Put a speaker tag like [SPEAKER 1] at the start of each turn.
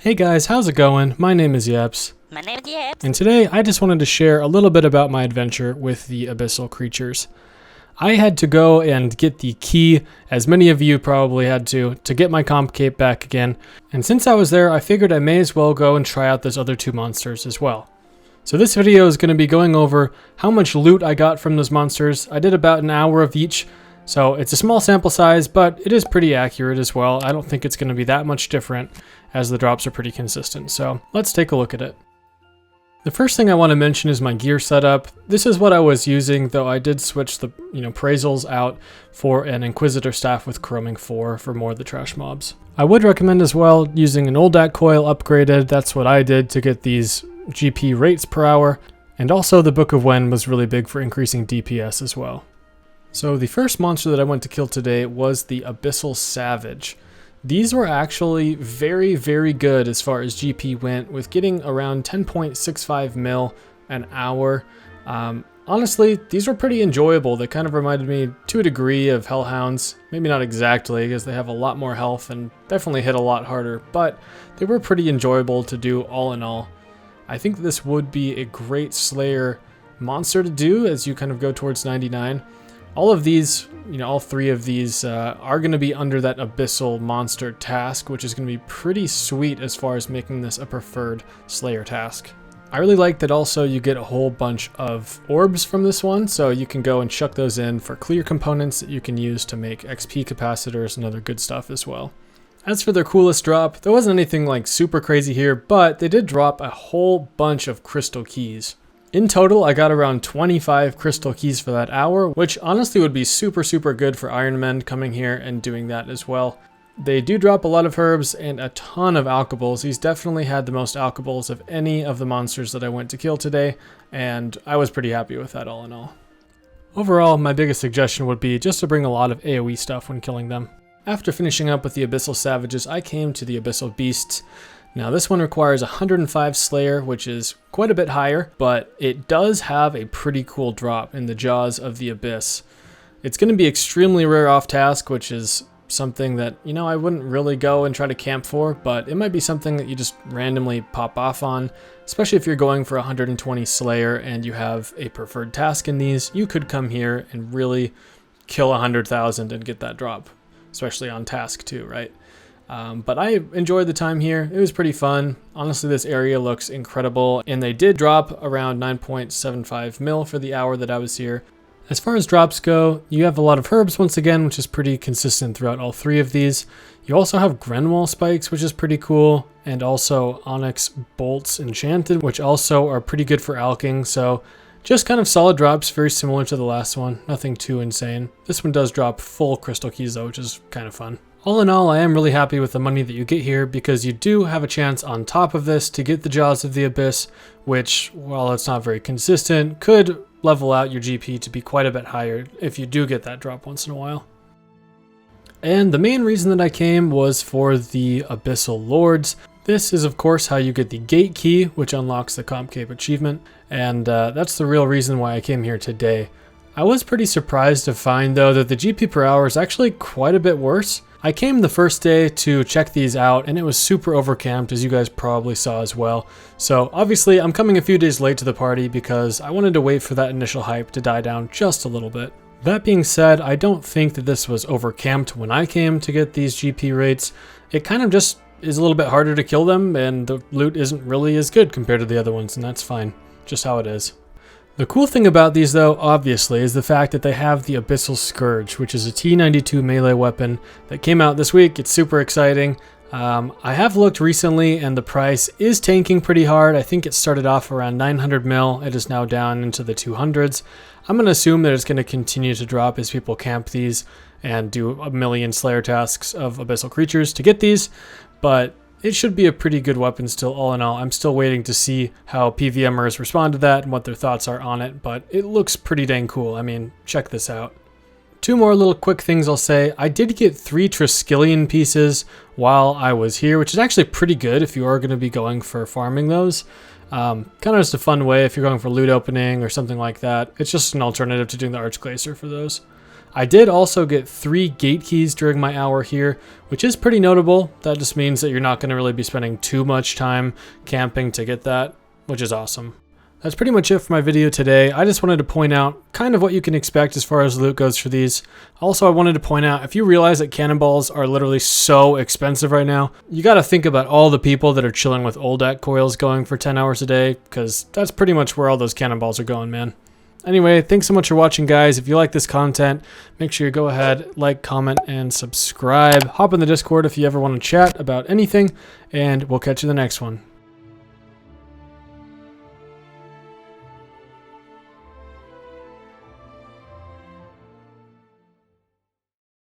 [SPEAKER 1] Hey guys, how's it going? My name is Yeps,
[SPEAKER 2] My name is Yip.
[SPEAKER 1] and today I just wanted to share a little bit about my adventure with the Abyssal creatures. I had to go and get the key, as many of you probably had to get my comp cape back again, and since I was there, I figured I may as well go and try out those other two monsters as well. So this video is going to be going over how much loot I got from those monsters. I did about an hour of each, so it's a small sample size, but it is pretty accurate as well. I don't think it's going to be that much different, as the drops are pretty consistent. So let's take a look at it. The first thing I want to mention is my gear setup. This is what I was using, though I did switch the praisals out for an Inquisitor staff with chroming 4 for more of the trash mobs. I would recommend as well using an Oldak coil upgraded. That's what I did to get these GP rates per hour. And also the Book of Wen was really big for increasing DPS as well. So the first monster that I went to kill today was the Abyssal Savage. These were actually very, very good as far as GP went, with getting around 10.65 mil an hour. Honestly, these were pretty enjoyable. They kind of reminded me to a degree of Hellhounds. Maybe not exactly, because they have a lot more health and definitely hit a lot harder, but they were pretty enjoyable to do all in all. I think this would be a great Slayer monster to do as you kind of go towards 99. All of these, all three of these are going to be under that Abyssal monster task, which is going to be pretty sweet as far as making this a preferred Slayer task. I really like that also you get a whole bunch of orbs from this one, so you can go and chuck those in for clear components that you can use to make XP capacitors and other good stuff as well. As for their coolest drop, there wasn't anything like super crazy here, but they did drop a whole bunch of crystal keys. In total, I got around 25 crystal keys for that hour, which honestly would be super good for Iron Men coming here and doing that as well. They do drop a lot of herbs and a ton of alkables. These definitely had the most alkables of any of the monsters that I went to kill today, and I was pretty happy with that all in all. Overall, my biggest suggestion would be just to bring a lot of AoE stuff when killing them. After finishing up with the Abyssal Savages, I came to the Abyssal Beasts. Now this one requires 105 Slayer, which is quite a bit higher, but it does have a pretty cool drop in the Jaws of the Abyss. It's going to be extremely rare off task, which is something that, I wouldn't really go and try to camp for, but it might be something that you just randomly pop off on, especially if you're going for 120 Slayer and you have a preferred task in these. You could come here and really kill 100,000 and get that drop, especially on task too, right? But I enjoyed the time here. It was pretty fun. Honestly, this area looks incredible, and they did drop around 9.75 mil for the hour that I was here. As far as drops go, you have a lot of herbs once again, which is pretty consistent throughout all three of these. You also have Grenwall spikes, which is pretty cool, and also Onyx bolts enchanted, which also are pretty good for alking. So just kind of solid drops, very similar to the last one. Nothing too insane. This one does drop full crystal keys though, which is kind of fun. All in all, I am really happy with the money that you get here, because you do have a chance on top of this to get the Jaws of the Abyss, which, while it's not very consistent, could level out your GP to be quite a bit higher if you do get that drop once in a while. And the main reason that I came was for the Abyssal Lords. This is of course how you get the gate key, which unlocks the comp cape achievement, and that's the real reason why I came here today. I was pretty surprised to find though that the GP per hour is actually quite a bit worse. I came the first day to check these out, and it was super overcamped, as you guys probably saw as well. So obviously I'm coming a few days late to the party because I wanted to wait for that initial hype to die down just a little bit. That being said, I don't think that this was overcamped when I came to get these GP rates. It kind of just is a little bit harder to kill them, and the loot isn't really as good compared to the other ones, and that's fine. Just how it is. The cool thing about these though, obviously, is the fact that they have the Abyssal Scourge, which is a T92 melee weapon that came out this week. It's super exciting. I have looked recently and the price is tanking pretty hard. I think it started off around 900 mil. It is now down into the 200s. I'm going to assume that it's going to continue to drop as people camp these and do a million Slayer tasks of Abyssal creatures to get these, but it should be a pretty good weapon still, all in all. I'm still waiting to see how PVMers respond to that and what their thoughts are on it, but it looks pretty dang cool. I mean, check this out. Two more little quick things I'll say. I did get 3 Triskelion pieces while I was here, which is actually pretty good if you are going to be going for farming those. Kind of just a fun way if you're going for loot opening or something like that. It's just an alternative to doing the Archglacier for those. I did also get 3 gate keys during my hour here, which is pretty notable. That just means that you're not going to really be spending too much time camping to get that, which is awesome. That's pretty much it for my video today. I just wanted to point out kind of what you can expect as far as loot goes for these. Also, I wanted to point out, if you realize that cannonballs are literally so expensive right now, you got to think about all the people that are chilling with Oldak coils going for 10 hours a day, because that's pretty much where all those cannonballs are going, man. Anyway, thanks so much for watching, guys. If you like this content, make sure you go ahead, like, comment, and subscribe. Hop in the Discord if you ever want to chat about anything, and we'll catch you in the next one.